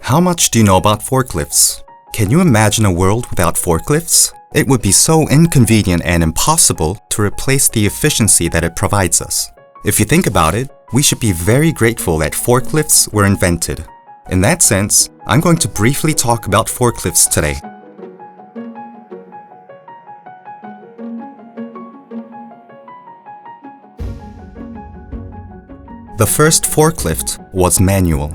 How much do you know about forklifts? Can you imagine a world without forklifts? It would be so inconvenient and impossible to replace the efficiency that it provides us. If you think about it, we should be very grateful that forklifts were invented. In that sense, I'm going to briefly talk about forklifts today. The first forklift was manual.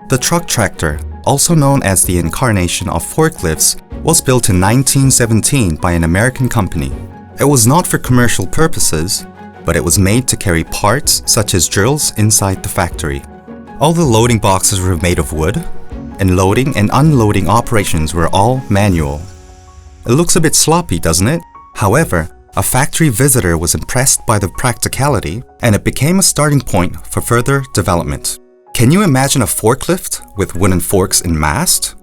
The truck tractor, also known as the incarnation of forklifts, was built in 1917 by an American company. It was not for commercial purposes, but it was made to carry parts such as drills inside the factory. All the loading boxes were made of wood, and loading and unloading operations were all manual. It looks a bit sloppy, doesn't it? However, a factory visitor was impressed by the practicality, and it became a starting point for further development. Can you imagine a forklift with wooden forks and mast?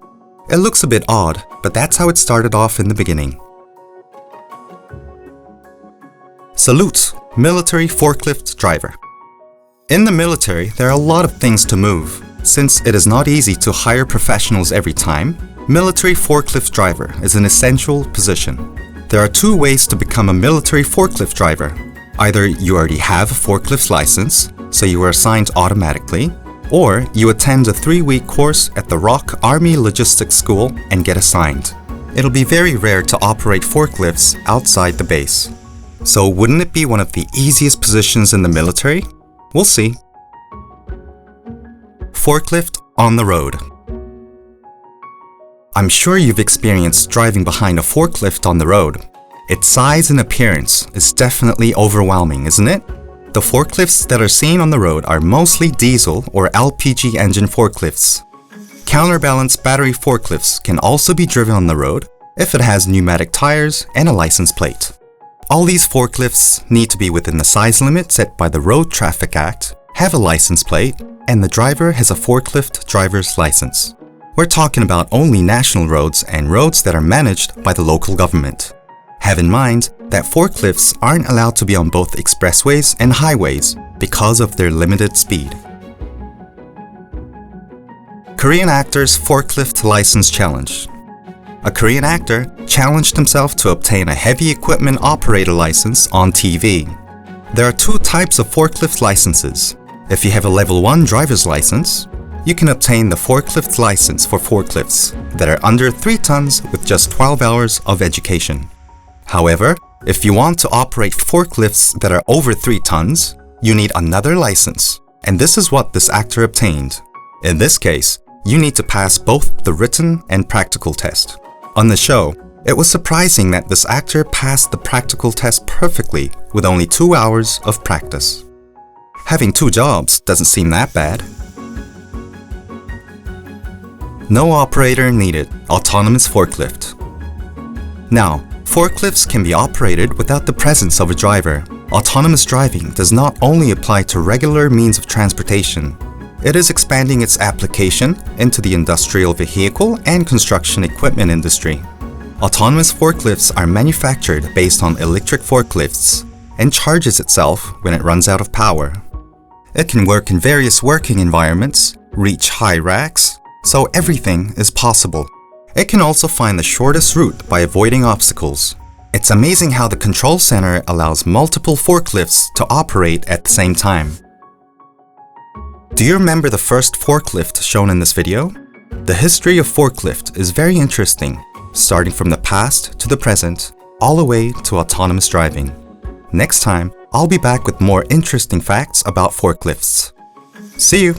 It looks a bit odd, but that's how it started off in the beginning. Salute, military forklift driver. In the military, there are a lot of things to move. Since it is not easy to hire professionals every time, military forklift driver is an essential position. There are two ways to become a military forklift driver. Either you already have a forklift license, so you are assigned automatically, or you attend a 3-week course at the ROK Army Logistics School and get assigned. It'll be very rare to operate forklifts outside the base. So wouldn't it be one of the easiest positions in the military? We'll see. Forklift on the road. I'm sure you've experienced driving behind a forklift on the road. Its size and appearance is definitely overwhelming, isn't it? The forklifts that are seen on the road are mostly diesel or LPG engine forklifts. Counterbalance battery forklifts can also be driven on the road if it has pneumatic tires and a license plate. All these forklifts need to be within the size limit set by the Road Traffic Act, have a license plate, and the driver has a forklift driver's license. We're talking about only national roads and roads that are managed by the local government. Have in mind that forklifts aren't allowed to be on both expressways and highways because of their limited speed. Korean actor's forklift license challenge. A Korean actor challenged himself to obtain a heavy equipment operator license on TV. There are two types of forklift licenses. If you have a level 1 driver's license, you can obtain the forklift license for forklifts that are under 3 tons with just 12 hours of education. However, if you want to operate forklifts that are over 3 tons, you need another license, and this is what this actor obtained. In this case, you need to pass both the written and practical test. On the show, it was surprising that this actor passed the practical test perfectly with only 2 hours of practice. Having 2 jobs doesn't seem that bad. No operator needed, autonomous forklift. Now, forklifts can be operated without the presence of a driver. Autonomous driving does not only apply to regular means of transportation. It is expanding its application into the industrial vehicle and construction equipment industry. Autonomous forklifts are manufactured based on electric forklifts and charges itself when it runs out of power. It can work in various working environments, reach high racks, so everything is possible. It can also find the shortest route by avoiding obstacles. It's amazing how the control center allows multiple forklifts to operate at the same time. Do you remember the first forklift shown in this video? The history of forklift is very interesting, starting from the past to the present, all the way to autonomous driving. Next time, I'll be back with more interesting facts about forklifts. See you!